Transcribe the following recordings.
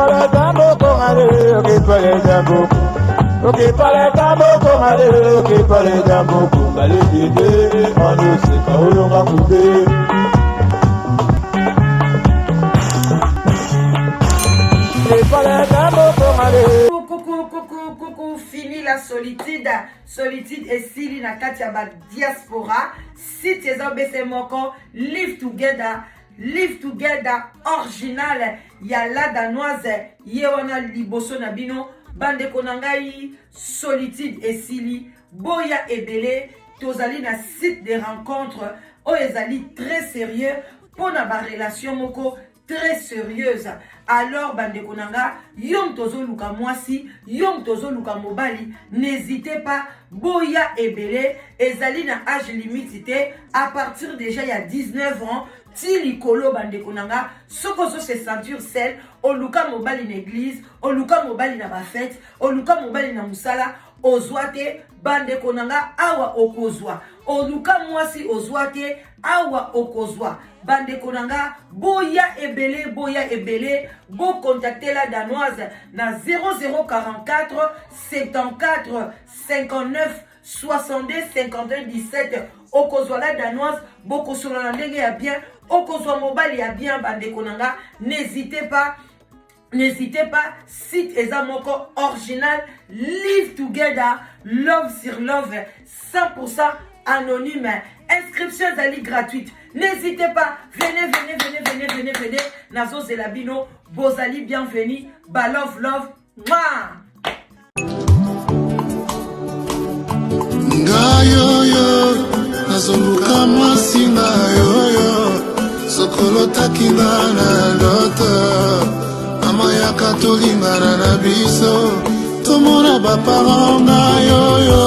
para tambo con ale, ok para tambo. Ok para tambo con ale, ok para tambo con ale, on ne sait pas où l'on va couper. Coucou, fini la solitude. Solitude et Sili na kati ya ba diaspora. Si tu es en moko, live together original. Ya la danoise, yewana liboso na bino. Bande konangai, solitude et Sili. Boya ebele, tozali na site de rencontre. Ezali très sérieux. Pour na ba relation moko. Très sérieuse. Alors, bande konanga, yom tozo luka mwasi, yom tozo luka mobali, n'hésitez pas, boya ebele, ezali na âge limite, à partir déjà il y a 19 ans, ti likolo bande konanga, sokozo se ceinture sel, o luka mobali na église, o luka mobali na ba fête, o luka mobali na musala, ozwate, bande konanga, awa okozwa, o luka mwasi ozwate, awa okozwa. Bande konanga, boya ebele, bo contacter la danoise na 0044 74 59 62 51 17. Okozwa la danoise, boko solo na ndenge ya bien, okozwa mobile ya bien, bande konanga, n'hésitez pas, site ezamoko original, live together, love sur love, 100% anonyme, inscription zali gratuite. N'hésitez pas, venez. Nazo Zelabino, Bozali, bienvenue. Ba love. Mouah! Ngayoyo, nazoluka mwasi ngayoyo, sokolo takinga na ndoto, mama yaka tolingana na biso, tomona baparent ngayoyo,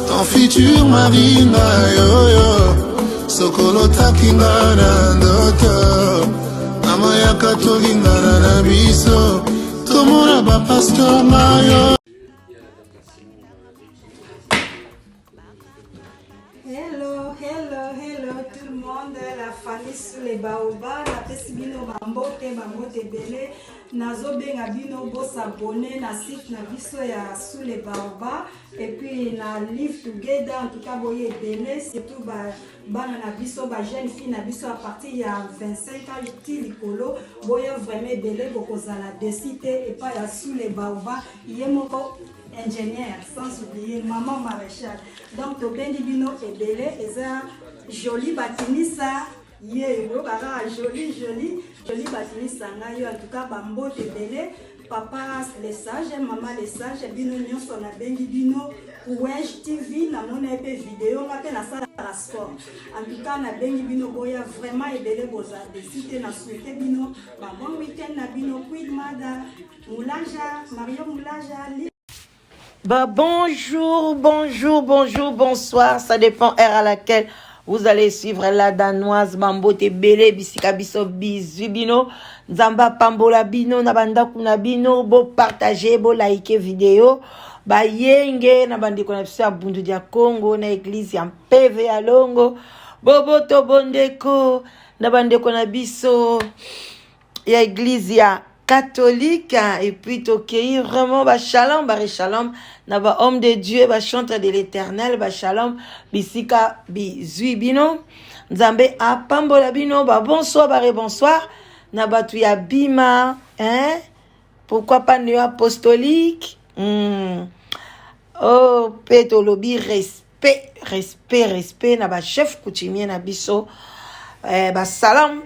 ton futur mari ngayoyo. Sokolo takinga na ndoto, mama yaka tolingana na biso, tomona ba pasteur mayo. Hello tout le monde, la famille sous les baobas, la pesibino bambote belé, nazo benga bino bo s'abonner na site na biso ya sous les baobas et puis na live together en tout cas boye belé surtout bana na biso ba jeune fille na biso à partir ya 25 ans ti likolo boye vraiment belé bokozala décider et pas ya sous les baobas yemoko ingénieur, sans oublier maman maréchal. Donc, au Bendibino et Belé, et ça, joli batinissa, joli batinissa, en tout cas, bambo et Belé, papa les sages, maman les sages, bino nyonso na Bendibino, Ouenge TV, na mon épée vidéo, on la salle à sport. En tout cas, na Bendibino, boya vraiment et Belé, boza, décidé, na souhaité bino, bon week-end, na bino, quid mada, Moulaja, Mario Moulaja, Bah bonjour, bonsoir, ça dépend heure à laquelle vous allez suivre la danoise Bambote Belé, Bisika Biso Bizubino, Nzamba Pambola Bino, Nabanda Kunabino, bo partager, bo liker vidéo, ba yenge, Nabandi Konapsi à Bundu dia Congo, na église en PV à Longo, Bobo Tobondeko, Nabandi Konabiso, ya église ya catholique et puis tokei vraiment ba shalom na ba homme de Dieu ba chanteur de l'Éternel ba shalom bisika bizuibino nzambe apambola bino ba bonsoir na batu ya bima pourquoi pas néo apostolique oh petolobi respect na ba chef coutumier na biso ba salam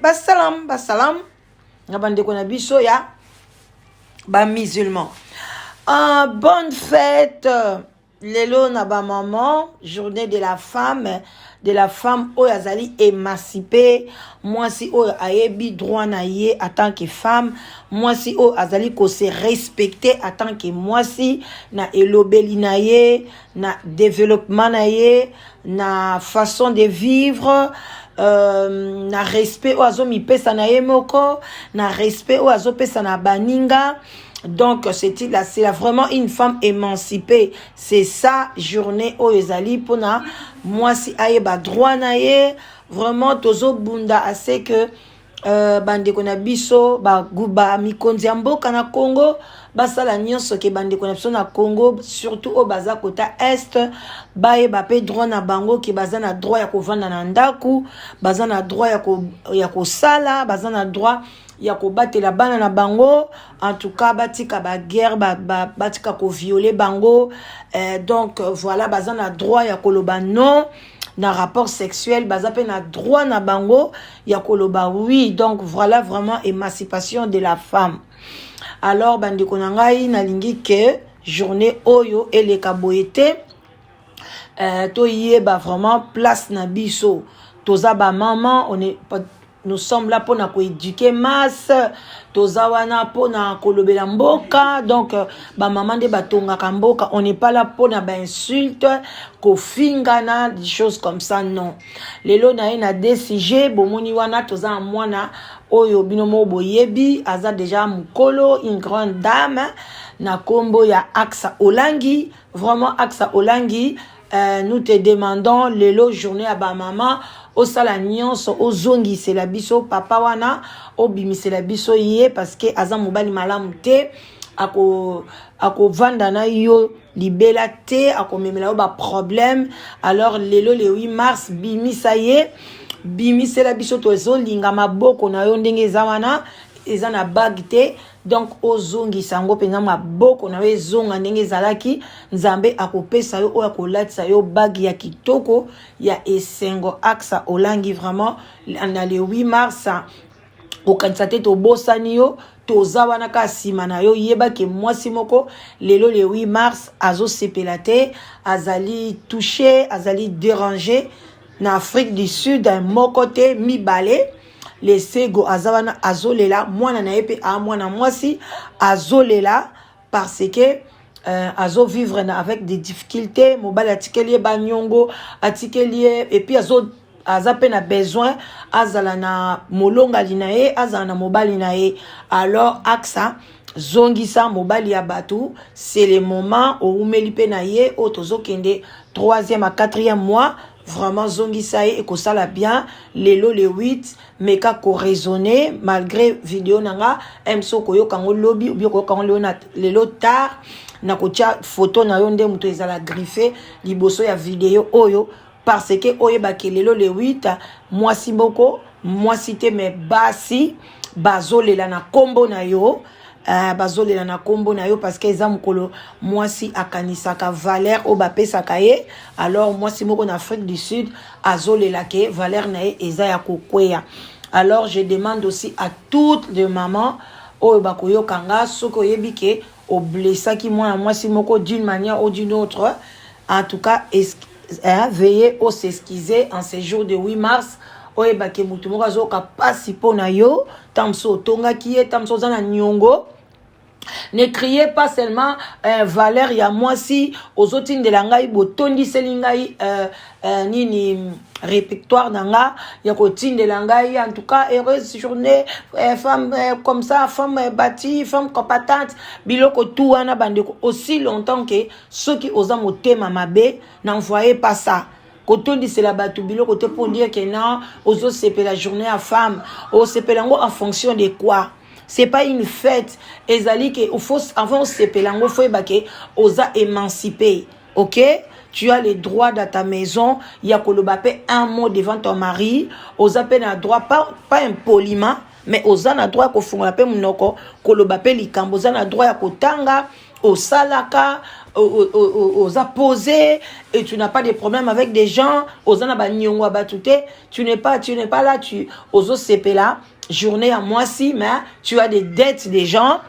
Nabande kona biso ya ba musulman. Bonne fête lelo na ba maman, journée de la femme o azali émancipée, moi si o ayebi droit na ye en tant que femme, moi si o azali ko se respecter en tant que moi si na elobeli na ye, na développement na ye, na façon de vivre. Na respect o azo mi pesa na yemoko, na respect o azo pesa na baninga. Donc c'est vraiment une femme émancipée. C'est ça journée o ezali pona moi si ayeba droit na ye, vraiment tozo bunda assez que bandeko na biso ba mikonzi ya mboka na Congo basala nyonso ke bandeko na biso na Congo surtout au baza kota est baye bape droit na bango ki baza na droit ya kovanda na ndaku, baza na droit ya kosala, baza na droit ya kobatela bana na bango, en tout cas batika ba guerre batika ko violer bango, donc voilà baza na droit ya koloba non na rapport sexuel, baza pe na droit na bango ya koloba oui. Donc voilà vraiment émancipation de la femme. Alors bandeko na ngai nalingi ke journée oyo eleka boyete to yeba vraiment place na biso toza ba maman, nous sommes là pour éduquer masse, toza wana pour na kolobela mboka, donc ba maman de batonga kamboka, on n'est pas là pour na ba insulte ko fingana des choses comme ça, non. Lelo na ina DCG bomoni wana toza mwana oyo binomo boyebi aza déjà mukolo, une grande dame na kombo ya Axa Olangi, vraiment Axa Olangi. Nous te demandons lelo journée à ba maman au sala nyonso au zongi c'est la biso papa wana au bimi c'est la biso yé parce que aza mobali malamu te ako vanda na yo libela te ako memela ba problème. Alors lelo le 8 mars bimi ça yé bimi c'est la biso to zo linga maboko na yo ndenge zawana eza na bagite, donc ozongi sango penza maboko na we zonga ndenge zalaki nzambe akopesa yo o akolatisa yo bagi ya kitoko ya esengo Axa Olangi. Vraiment na le 8 mars okanisa te tobosani yo toza wana ka sima na yo yeba ke mwasi moko lelo le 8 mars azo sepela te, azali touché, azali dérangé na Afrique du Sud moko te mibale les sego azawana azolela mwana na epe a mwana mwasi azolela parce que azo vivre avec des difficultés mobile atikeli banyongo atikeli et puis aza pe na besoin azala na molonga linae azala na mobali nae. Alors Axa zongisa mobali ya batu, c'est le moment où umeli pe na ye o tozokende 3e à 4e mois. Vraiment zongisa et kosala bien lelo le 8 meka ko raisonner malgré vidéo nanga emso koyo kango lobby ou bien ko kango lelo tard na kocha photo na yo nde muto ezala griffé liboso ya vidéo oyo parce que oye bakelelo le 8 mwasi boko mwasi te me basi bazolela na kombo na yo bazolela na kombo na yo parce que eza mukolo mwasi akanisaka valeur o bapesaka ye. Alors mwasi moko na Afrique du Sud azolela ke valeur na ye eza ya kokweya. Alors je demande aussi à toutes les mamans oyo bakoyokanga soki oyebi ke oblessaki mwana mwasi moko d'une manière ou d'une autre, en tout cas veillez au s'excuser en ce jour de 8 mars. Oye bake mutu moko azoka pasi pona yo tamso tonga kiye tamso zana nyongo. Ne criez pas seulement valeur ya mwasi ozotinde la ngai botondi selingai nini répertoire nanga ya kotinde la ngai. En tout cas heureuse journée femme comme ça, femme bâtie, femme compétente biloko tout wana bandeko. Aussi longtemps que ceux qui osent motema mabe n'envoyez pas ça. Kotondi c'est la batu biloko te pour dire que non ozo sepe la journée à femme o sepe lango en fonction de quoi. C'est pas une fête. Ezali que faut avant sepelango faut ebake oza émancipé. OK? Tu as le droit dans ta maison, il y a kolobape un mot devant ton mari, oza pe na droit pas impoliment, mais oza na droit ko fungola pe munoko kolobape likambo, oza na droit ya kotanga au salaka aux apposés et tu n'as pas de problème avec des gens aux anabanyongo abatute, tu n'es pas là, tu aux sepela journée à moi si mais tu as des dettes des gens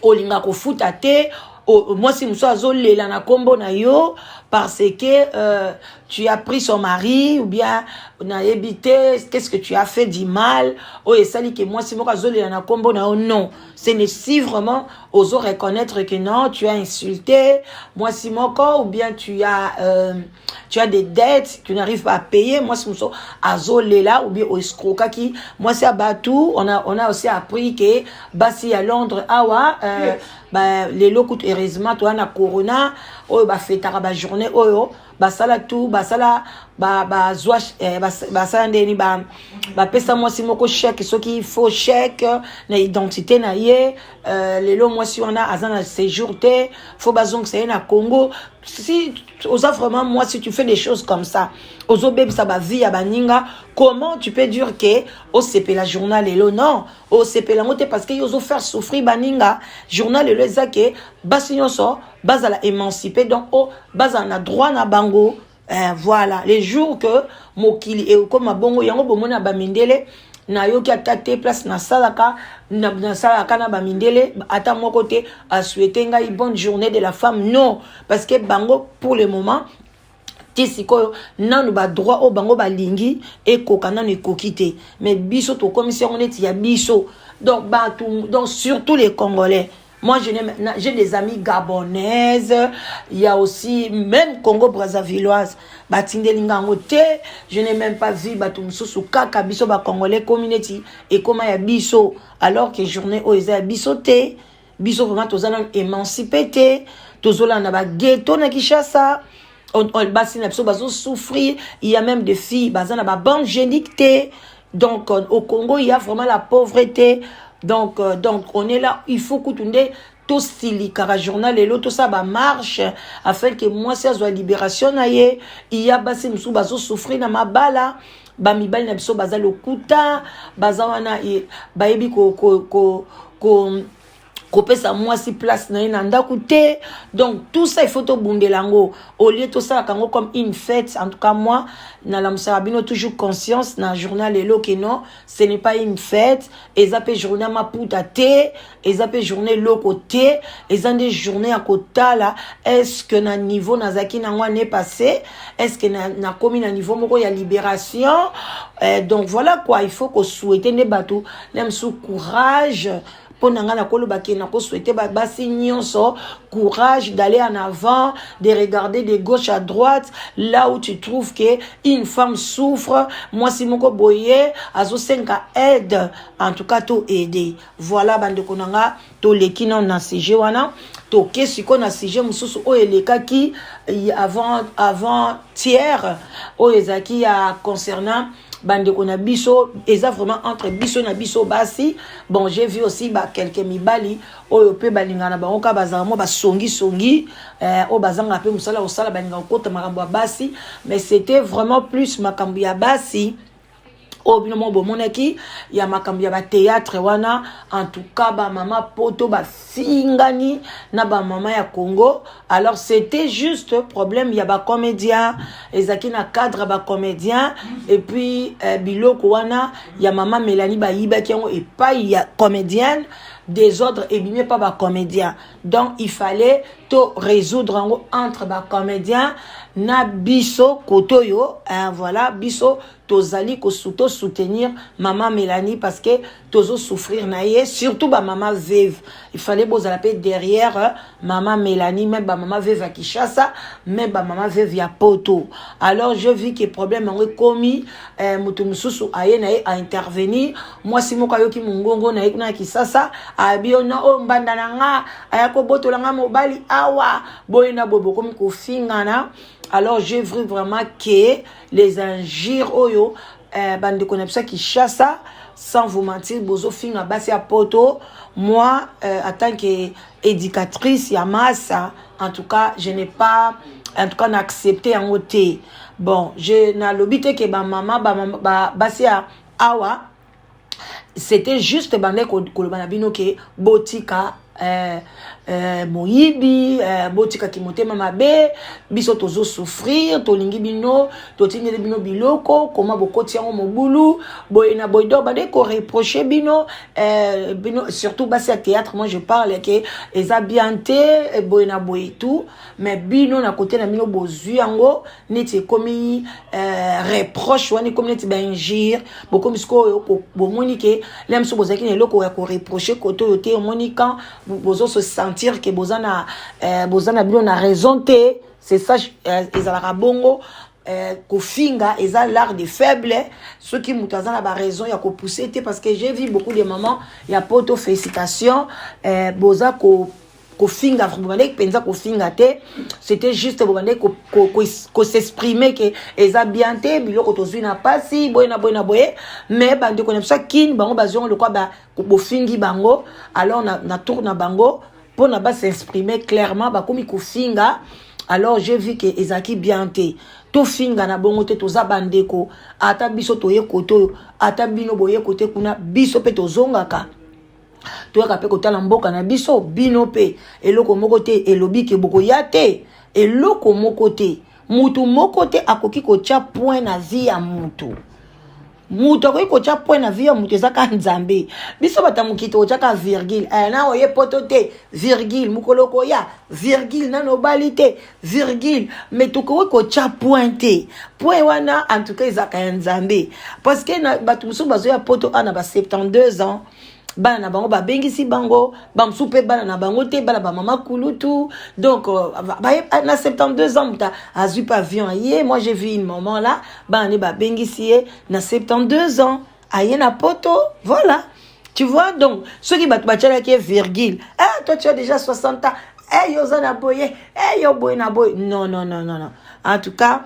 au linga ko futate moi si muso azolela na kombo na yo parce que tu as pris son mari ou bien on a évité qu'est-ce que tu as fait du mal oh et ça dit que moi si moko azolela na kombo na yo non, c'est ne si vraiment oso reconnaître que non tu as insulté moi si moko ou bien tu as des dettes tu n'arrives pas à payer moi si muso azolela ou bien au escroca qui moi c'est abatu on a aussi appris que basi à Londres awa les locaux heureusement toi na corona oyo ba fêtera ba journée oyo basala tout basala basala ndeni bapesa mwasi moko chèque soki il faut chèque na identité na ye lelo mwasi wana aza na séjour te faut bazongisa ye na Congo. Si oza vraiment moi si tu fais des choses comme ça ozo bebisa ba vie ya baninga, comment tu peux dire que o sepe la journal lelo? Non, o sepe la moté parce que ozo faire souffrir baninga journal lelo ezake basi nyonso bazala émancipé, donc o bazala na droit na bango. Voilà, les jours que mokili et comme bongo yango bomona bamindele na yoki atate place na salaka na bamindele ata mon côté a souhaité ngai bonne journée de la femme. Non, parce que bango pour le moment tisiko nanu ba droit au bango balingi et kokana ne kokite, mais biso to commission on est ya biso, donc donc surtout les Congolais. Moi, j'ai des amis gabonaises, il y a aussi, même Congo-Brazzavilloise, je n'ai même pas vu Batumsusu Kaka Biso ba Congolais community et comment il y a Biso, alors que journée où il y a Biso te, Biso vraiment tous allons émancipés te, tous allons na ba ghetto na Kinshasa, on basi na biso bazo souffrir, il y a même des filles bazana ba bande génique te, donc au Congo il y a vraiment la pauvreté. Donc on est là, il faut que tout style car journal et l'autre ça va marche afin que moi ça soit libération naie, il y a basé msou bazo souffrir na mabala ba mibali na biso baza lokuta baza wana ba yebi ko kopesa moi si place na nanda coûté. Donc tout ça il faut to bundelango au lieu tout ça kango comme une fête. En tout cas moi na la musabino toujours conscience na journal et que non, ce n'est pas une fête, et ça peut journée ma puta té, et ça peut journée lo côté, et ça des journées à côté là. Est-ce que na niveau na zaki na ngwa n'est passé, est-ce que na komi na niveau moko ya libération. Donc voilà quoi, il faut qu'on souhaite ne bateau même sous courage. Courage d'aller en avant, de regarder de gauche à droite, là où tu trouves que une femme souffre. Moi, si mon boye, azo senka aide, en tout cas, tout aider. Voilà, bande konanga, to leki na na CG wana, to kesi ko na CG mususu o eleka ki avant tiers o ezaki ya concernant bande kona biso eza vraiment entre biso na biso basi. Bon, j'ai vu aussi quelques mibali oyo pe balingana bango ka bazala mo ba songi o bazanga pe musala osala balinga kota makambo basi, mais c'était vraiment plus makambo ya basi. Au binomo bomonaki ya makambo ya ba théâtre wana. En tout cas ba mama poto ba fingani na ba mama ya Congo. Alors c'était juste problème ya ba comédien ezaki na cadre ba comédien, et puis biloko wana ya mama Mélanie ba yibaki yango et pas ya comédienne des ordres et bien pas ba comédien. Donc il fallait to résoudre entre ba comédien na biso kotoyo, voilà biso tozali ko soutenir maman Mélanie parce que tozo souffrir naie, surtout ba maman veuve. Il fallait bozala pe derrière maman Mélanie, même ba maman veuve à Kinshasa, même ba maman veuve ya poto. Alors je vis que problème en commis mutu mususu aye nae a intervenir. Moi si moko yoki mungongo nae na Kinshasa abiona o mbanda nanga ayako boto langa mobali awa boyena bobo komi ko fingana. Alors j'ai vu vraiment que les injures oyo bande konapsa qui chasse, sans vous mentir, bozo finga basi a poto. Moi en tant qu'éducatrice ya massa, en tout cas je n'ai pas en tout cas accepté en côté. Bon, je na lobité que ba maman basi a awa, c'était juste bande ko banabino ke botika moyibi botika kimotema mabe biso tozo souffrir tolingi bino totingeli bino biloko koma bokoti yango mobulu boyena boydo bade ko reprocher bino bino surtout basi à théâtre. Moi je parle que eza bien te boyena boy tout, mais bino na côté na bino bozui yango neti komi reproche wani comme neti ba injure bokomi sko bomoni ke lemso bozaki ne loko ya ko reprocher koto yote omoni quand bozo se sentir que bozana bino na raison te. C'est ça ezalaka bongo kofinga eza l'art de faible, ceux qui mutazana ba raison ya ko pousser te, parce que j'ai vu beaucoup de mamans ya poto félicitations boza ko kofinga bobandeki penza kofinga te c'était juste bobandeki ko s'exprimer que eza bien te biloko tozwi na pasi boye na boye mais bandeko na biso kini bango bazongo le quoi ba bofingi bango alors na tour na bango pour na ba s'exprimer clairement ba komi kofinga alors j'ai vu que ezaki bien te to finga na bongo te toza bandeko ata biso toye koto ata bino boye kote kuna biso pe tozongaka toyaka pe kotala mboka na biso bino pe eloko moko te elobi ke boko ya te eloko moko te mutu moko te akoki kotia point na vie ya mutu mutu akoki kotia point na vie ya mutu ezaka nzambe biso batamukite otiaka virgule na oye poto te virgule mukoloko ya virgule nano bali te virgule mais tokoki kotia point te point wana en tout cas ezaka ya nzambe parce que bato mosusu bazoya poto ana ba 72 ans bana na bango babengisi bango bamsu pe bana na bango te bana ba mama kulutu donc na 72 ans muta azui pas avion aye moi j'ai vu une maman là bana ne babengisi ye na 72 ans aye na poto voilà tu vois donc ceux qui battent batela qui est virgule toi tu as déjà 60 ans yoza na boye yo boye na boye non en tout cas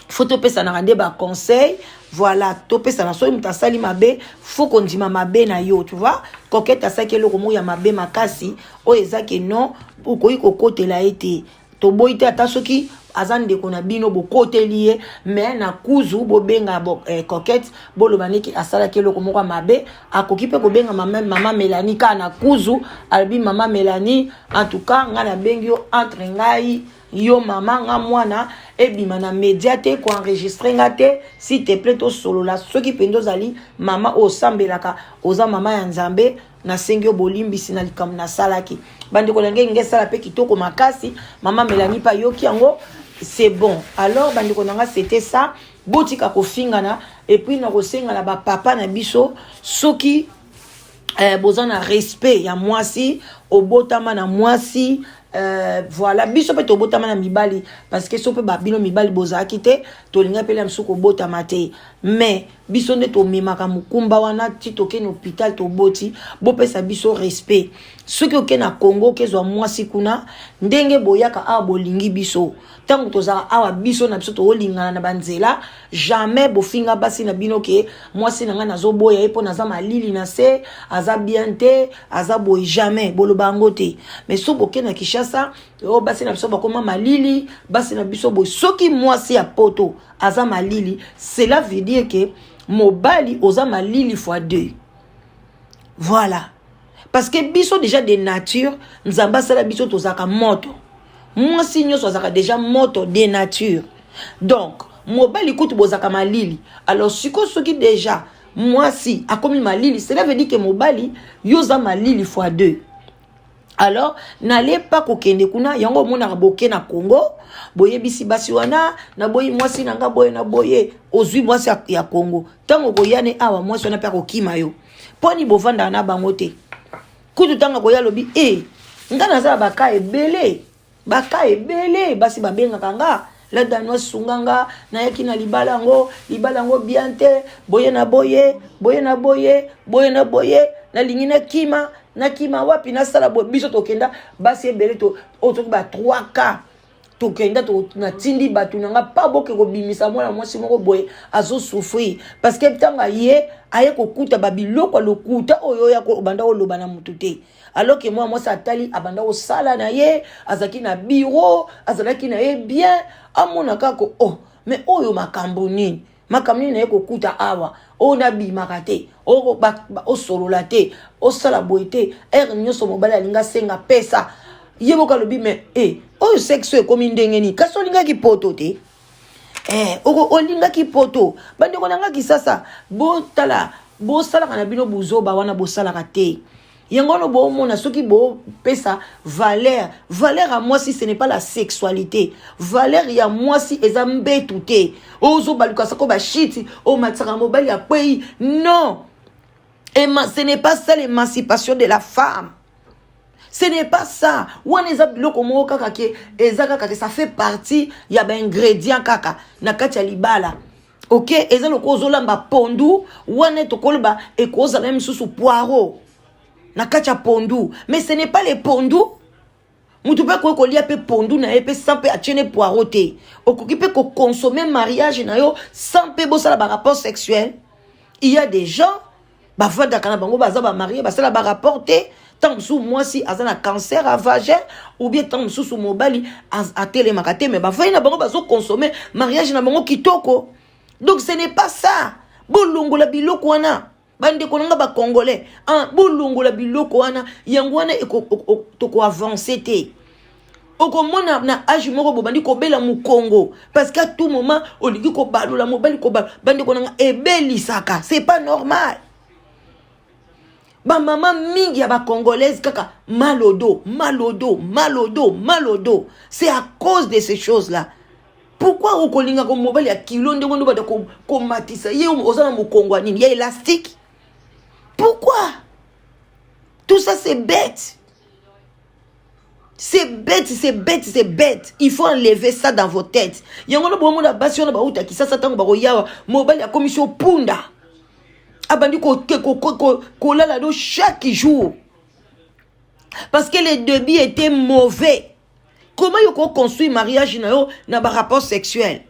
faut te pesa na rende ba conseil voilà to pesa na so muta sali mabe faut qu'on dima mabe na yo tu vois coquette asaki eloko mo ya mabe makasi o ezaki non ukoyi kokotela ete to boite ata soki azande kona bino bokoteli ye mais na kuzu bobenga coquette boloba niki asala ke eloko mo mabe akoki pe kobenga mama Mélanie ka na kuzu albi mama Mélanie en tout cas ngana bengi yo entre ngai yo mama nga mwana ebima na média te ko enregistrer nga te s'il te plaît to solo la soki pendo zali mama osambelaka oza mama ya nzambe na sengyo bolimbisi na likam na salaki bande ko ngenge sala pe kitoko makasi mama Mélanie pa yoki yango c'est bon alors bande ko nanga c'était ça botika ko fingana et puis na kosenga na ba papa na biso soki besoin na respect ya mwasi obotama na mwasi voilà biso pe to botama na mibali parce que so pe babino mibali bozaki te to linga pele msuko botama te mais biso nde to memaka mukumba wana ti to ke na hôpital to boti bo pesa biso respect soki oke na Congo kezwa mwasi kuna ndenge boyaka awa bolingi biso tango tozaka awa biso na biso to olingana na banzela jamais bofinga basi na bino ke mwasi nanga nazoboya epo naza malili na se aza bien te aza boy jamais boloba ngo te mais so boke na Kishasa o basi na biso bakoma malili basi na biso boy soki mwasi ya poto aza malili cela veut dire que mobali oza malili fois 2 voilà parce que biso déjà de nature nzamba sala biso tozaka moto mwasi nyoso azaka déjà moto de nature donc mobali kutu bozaka malili alors siko soki déjà mwasi akomi malili cela veut dire que mobali yoza malili fois 2 alors n'allez pas kokende kuna yango mona boke na Congo boye bisi basi wana na boye mwasi nanga boye na boye ozwi mwasi ya Congo tango koyane awa mwasi wana pa kokima yo poni bovanda na bango te kutu tanga koya lobi ngana za baka ebele basi babenga kanga la danwa sunganga na yaki na libalango bien te boye na boye na lingina kima na kima wapi na sala biso tokenda basi ebele to otoki ba 3K tokenda to na tindi batu nanga pa boke ko bimisa mwana mwasi moko boye azo souffrir parce que tanga ye aye kokuta babiloko lokuta oyo ya ko banda oloba na mutu te alors que moi ça tali abanda o sala na ye azaki na bureau azalaki na ye bien amona kako mais oyo makambo nini na ye kokuta awa ona bimaka te o solola te o sala boye te nyoso mobali alinga senga pesa yeboka lobi mais oyo sexe ekomi ndenge nini kasi olingaki poto te olingaki poto bandeko nangaki sasa bosalaka na bino buzoba wana bosalaka te yango no bomona soki bo pesa valeur à moi si ce n'est pas la sexualité valeur ya moi si eza mbetu te ozo baluka sako ba shit o matsaka mobali ya kwei non ce n'est pas ça l'émancipation de la femme. Ce n'est pas ça. Ça fait partie, il y a un ingrédient kaka na kati ya libala. OK, eza loko zolamba pondu, wane tokolba e koza même sous poireau. Na kati ya pondu, mais ce n'est pas les pondu. mutu pe ko lia pe pondu na pe sans pe atiene poiroté okoki pe ko consommer mariage na yo sans pe bosala ba rapport sexuel. Il y a des gens ba vanda kana bango baza ba marié basala ba rapporter tant sous moi si azana cancer à vagin ou bien tant sous mobali a télémakate mais ba vanda bango bazo consommer mariage na bango kitoko. Donc ce n'est pas ça. Bolongo la biloko wana bande konanga ba congolais bolongo la biloko wana yango wana to ko avancer te. Okomona na âge moko bobandi ko bela mu Congo parce qu'à tout moment on dit ko balola mobali ko bande konanga ebelisaka, c'est pas normal. Ba maman mingi ya ba congolaise kaka malodo. C'est à cause de ces choses là. Pourquoi on kolinga ko mobile ya kilo ndeko ndo bada ko matisa ye ozana mu Congo nini ya élastique? Pourquoi? Tout ça c'est bête. C'est bête. Il faut enlever ça dans vos têtes. Yango no bomo na basi ona ba uta kisasa tango ba yawa mobile ya commission punda. Abandi ko lala do chaque jour. Parce que les débits étaient mauvais. Comment you construit mariage na ba rapport sexuel?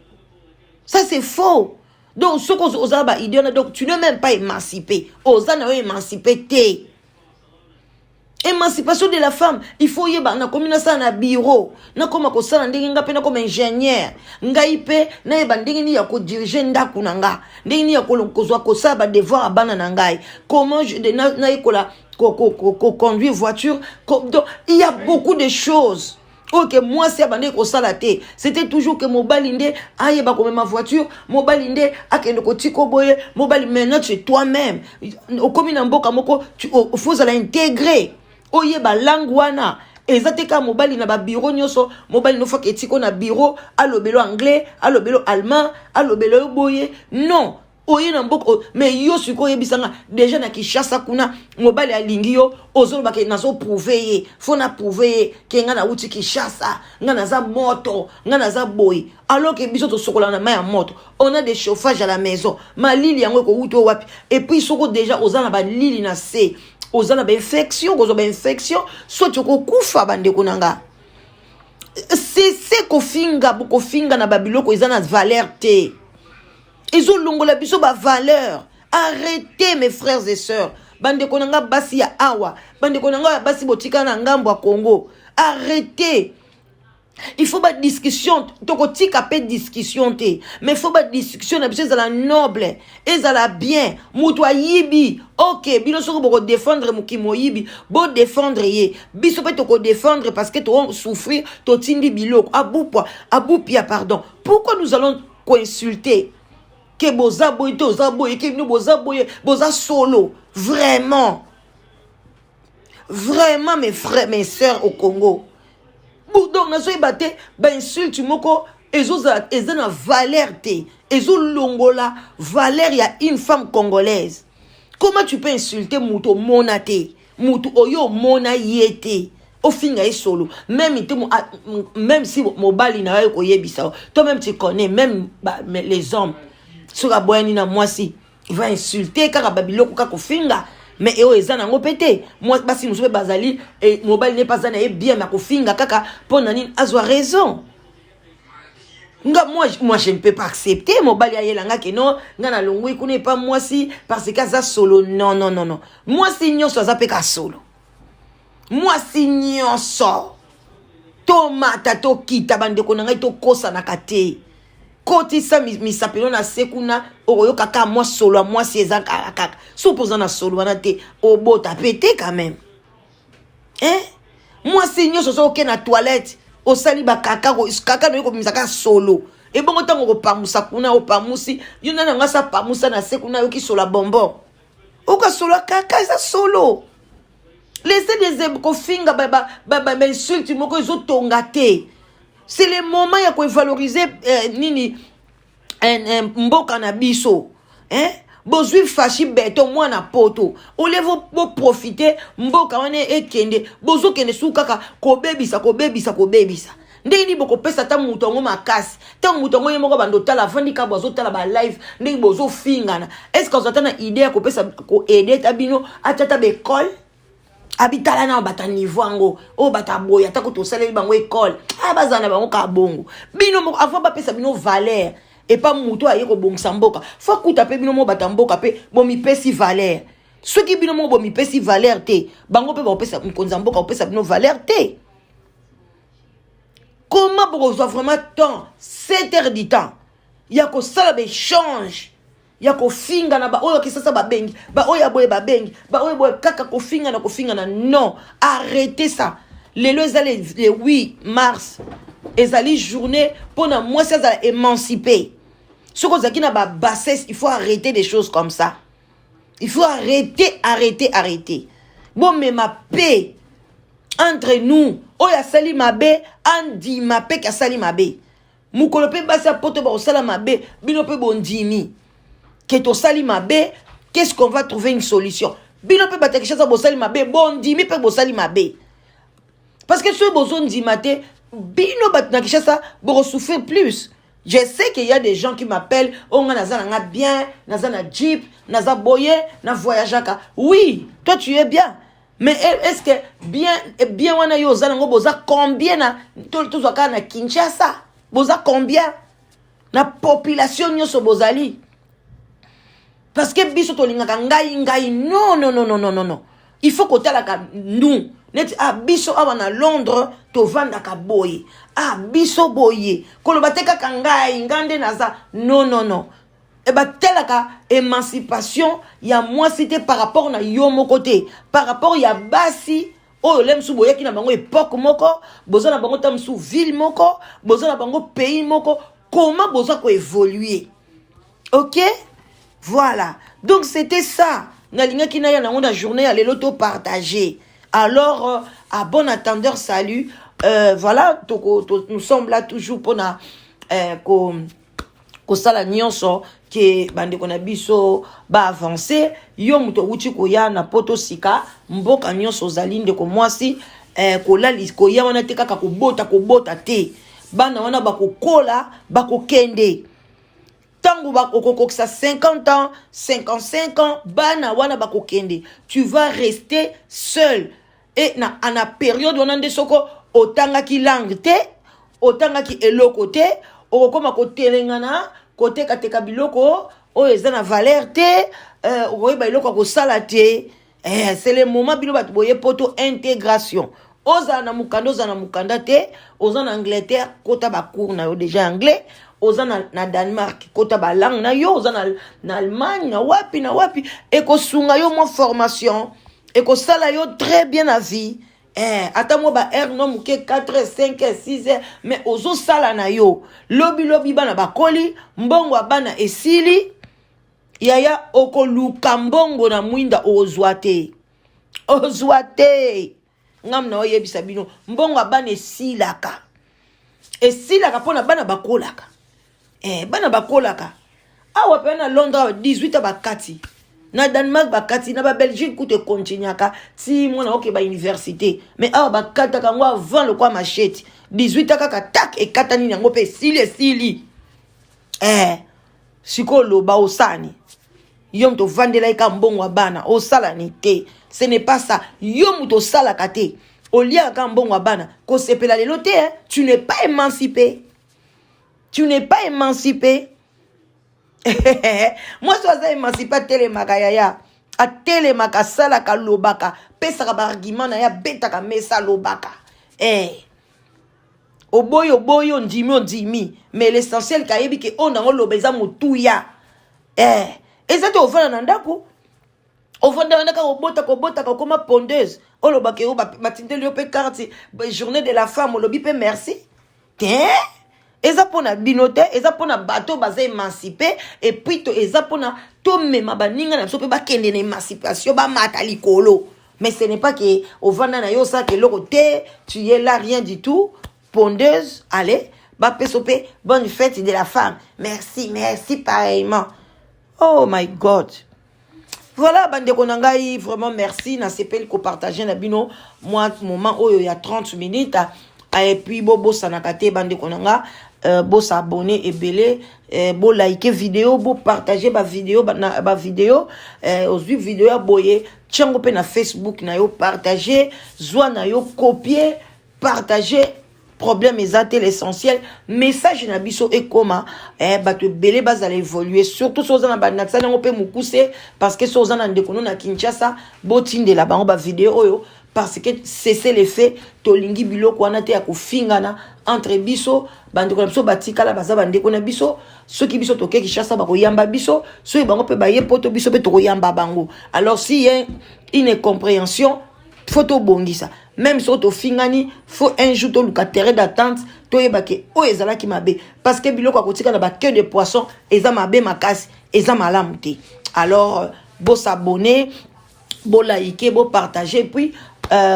Ça c'est faux. Donc ce qu'on osaba idée donc tu n'es même pas émancipé. Osana émancipé té. Émancipation de la femme, il faut yeba na komina ça na bureau. Na koma ko sala ndenge nga pe na comme ingénieur. Ngai pe na yeba ndenge ni ya ko diriger ndaku nanga. Ndenge ni ya ko kozwa ko sa ba devoir abana na ngai. Comment je na ikola ko conduire voiture. Donc il y a beaucoup de choses. Ok, moi c'est abandé ko salate. C'était toujours que mobalinde aye ba comme ma voiture, mobalinde akende ko tiko boye, mobali maintenant c'est toi-même. Au comme na mboka moko tu faut la intégrer. Oye ba langue wana. Ezateka mobali na ba bureau nyoso, mobali no faka etiko na bureau, alobelo anglais, alobelo allemand, alobelo boye. Non. Oye na mboko mais yo suko yebisanga déjà na Kinshasa kuna mobali alingi yo ozolo bake nazo prouver faut na prouver ke nga na uti Kinshasa nga na za moto nga na za boy alors que biso to sokola na ma moto on a des chauffages à la maison ma lili yango ko uto wapi et puis soko déjà ozana ba lili na se ozana ba infection soit tu ko kufa bande kunanga c'est ko finga na babiloko ezana valeur te. Ils ont longola biso ba valeur. Arrêtez mes frères et sœurs. Bande konanga basi ya awa. Bande konanga basi botika na ngambo ya Congo. Arrêtez. Il faut pas de discussion. Toko tika pe discussion te. Mais il faut pas de discussion na biso za la noble. Et za la bien. Muto yibi. OK, bino soko boko défendre mukimo yibi. Bo défendre ye. Biso pe toko défendre parce que to souffrir to tindi biloko. Abupia pardon. Pourquoi nous allons insulter? Que boza boye to za boye que nous boza boye boza solo vraiment mes frères mes sœurs au Congo donc na so ibate ba insulte moko ezoza ezana valeur te ezo longola valeur ya une femme congolaise. Comment tu peux insulter muto monate muto oyo mona yete au finga solo même si mobali na yo koyebisa toi même tu connais même les hommes. Sur la boyani na moi si il va insulter car babiloko kako finga mais eo ezana ngo pété moi basi musobe bazali et mobile n'est pas ana bien ma ko finga kaka pona nini azwa raison nga moi je ne peux pas accepter mobile ayelanga ke non nga na longwe kune pas moi si parce que ça solo non moi si nyonso za peka solo moi si nyonso tomata to kita bande ko nanga to kosa na kate. Koti sa mi sapelo na sekuna oyo kaka moi solo moi si eza kaka supposant na solo wana te obota pété quand même moi si nyo so ke na toilette o sali ba kaka no ko misaka solo e bongo tango ko pamusa kuna o pamusi yona na ngasa pamusa na sekuna yo ki solo bonbon o ka solo kaka eza solo laissez des ko finga ba insulte moko zo tongate. C'est le moment ya ko valoriser nini mboka na biso bozwi fashi beto mwana poto ole vo profiter mboka wana ekende bozo kende sukaka ko bebisa ndeni boko pesa ta muto ngo makasi ta muto ngo yemoko bando tala vandika bozo tala ba live ndeni bozo fingana est-ce que vous attendez idée ko pesa ko aider tabino atata be école Abitala na bata niveau ango o bata boya ta ko to sala bango école bazana bango ka bongo bino mo avant ba pesa bino valeur et pas muto aye ko bongisa mboka faut kuta pe bino mo bata mboka pe bo mi pesi valeur ceux qui bino mo bo mi pesi valeur te bango pe ba pesa mkonza mboka o pesa bino valeur te. Comment pour avoir vraiment temps 7 heures du temps ya ko sala be change ya ko finga na ba oyo kisasa ba bengi ba oyo boye ba bengi ba oyo boye kaka ko finga na non, arrêtez ça. Les 8 mars ezali journée pour na moi ça émanciper. Ce que zaki na ba bassesse, il faut arrêter des choses comme ça. Il faut arrêter. Bon mais ma paix entre nous, oya sali mabe andi ma paix ka sali mabe. Mukolo pe basa poto ba sala mabe bino pe bondimi. Que to sali mabe, qu'est-ce qu'on va trouver une solution? Bino pe bataki chasa bo sali mabe, bon dimi pe bo sali mabe. Parce que ce boson di mate, bino bataki chasa bo souffrir plus. Je sais qu'il y a des gens qui m'appellent, on a nazana bien, nazana jeep, naza boye, na voyageaka. Oui, toi tu es bien. Mais est-ce que bien wana yo zanango boza combien na to zaka na Kinshasa? Boza combien? Na population nyoso bozali. Parce que biso to lingaka ngai non. Il faut que talaka nous net biso awana Londres to vanda ka boye. Biso boye. Kolobateka kangai ngande naza non. Et ba telaka émancipation ya moi c'était par rapport na yo mon côté, par rapport ya basi o lem su boye ki na bango époque moko, boza na bango tam su ville moko, boza na bango pays moko, comment boza ko évoluer. OK? Voilà. Donc c'était ça. Nalinga ki na ya na journée à l'auto partager. Alors à bon attendeur salut. Voilà, nous sommes là toujours pour na ko sala nyonso ke bande kona biso ba avancer yo muto uchi ko ya na poto sika mboka nyonso zalinde ko mwasi ko lali ko ya wana te kaka ko bota te bana wana bakokola bakokende. Tango bakokokokisa 50 ans, 55 ans, bana wana bakokende. Tu vas rester seul. Et na période wana nde soko otanga ki langue te, otanga ki eloko te, okoma ko telengana, kote kateka biloko, o ezana valeur te, okoyeba eloko ko sala te. C'est le moment bilo bat boye poto intégration. Oza na mukanda te, oza na Angleterre, kota ba cours na yo déjà anglais. Oza na Danemark kota ba langue na yo, oza na Allemagne na wapi eko sunga yo mo formation eko sala yo très bien na vie ata mo ba no muke 4 5 6 mais ozo sala na yo lobi bana bakoli mbongo bana esili yaya oko luka mbongo na mwinda ozwate ngam na oyebisa bino mbongo bana esilaka pona bana bakolaka. Bana bakolaka. Awa pe na Londres 18 bakati. Na Danemark bakati, na ba Belgique koute continuaka. Si mwana oke ba université. Mais awa bakata kangwa avant le kwa machete. 18 kaka tak e katani nango pe sili. Sikolo ba osani. Yom to vandela ika mbongo bana osala ni te. Ce n'est pas ça. Yom to sala kate. Olia ka mbongo bana ko sepela lelo te, tu n'es pas émancipé. Tu n'es pas émancipé. Moi, je suis émancipé à Télémakaya. À Télémaka, Salaka, Lobaka. Pesa argument na ya beta ka mesa Lobaka. Oboyo, ndimi. Mais l'essentiel, kayebi ke on a lobeza mutuya. Et ça te offre un andako. Ovanda wana ka kobota koma pondeuse. Olobake o matinde liope carte journée de la femme olobi pe merci. Eza pona binote, eza pona bateau bazé émancipé et puis to eza pona to mema baninga na sope ba kende na émancipation ba matali kolo. Mais ce n'est pas que ovanda na yo ça que l'autre tu es là rien du tout. Pondeuse, allez, ba pesope bonne fête de la femme. Merci pareillement. Oh my God. Voilà, bande konangai, vraiment merci. Na sepel ko partager na bino moi moment oyo ya 30 minutes. Et puis bobo sanakate bande konanga bo s'abonner et belé bo liker vidéo, bo partager ba vidéo ba vidéo aux vidéo boye tiango pe na Facebook na yo partager zwa na yo copier partager problème ezate l'essentiel message na biso e koma bato belé bazala évoluer surtout soza na banaksa nango pe mukuse parce que soza na ndekono na Kinshasa botinde la bango ba vidéo oyo parce que c'est l'effet tolingi biloko wana te ya kofingana entre biso bandeko na biso batikala baza bandeko na biso soki biso toke Kinshasa bakoyamba biso soki bango pe baye poto biso pe tokoyamba bango. Alors si y a une incompréhension faut tobongisa même si to fingani faut un jour to luka terrain d'attente to yebake o ezala ki mabe parce que biloko akotika na ba queue de poisson eza mabe makasi eza malamu te. Alors bo s'abonner bo liker bo partager puis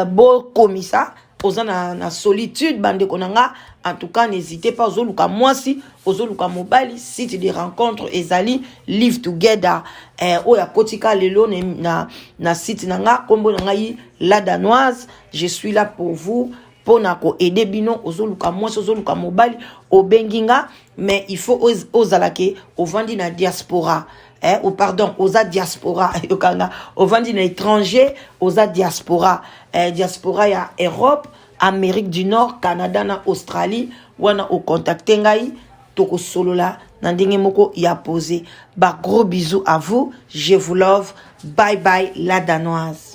bo komisa oza na solitude bande konanga. En tout cas n'hésitez pas ozoluka mwasi ozoluka mobali site de rencontre ezali live together oya kotika lelo na site nanga kombo nanga yi la danoise. Je suis là pour vous pour nako aider bino ozoluka mwasi ozoluka mobali obenginga mais il faut ozalake ovandi na diaspora ou pardon oza diaspora yokanga ovandi na étranger oza diaspora diaspora ya Europe Amérique du Nord, Canada, na Australie, wana o contacter ngai toko solola na ndenge moko ya posé. Ba gros bisous à vous, je vous love. Bye bye la danoise.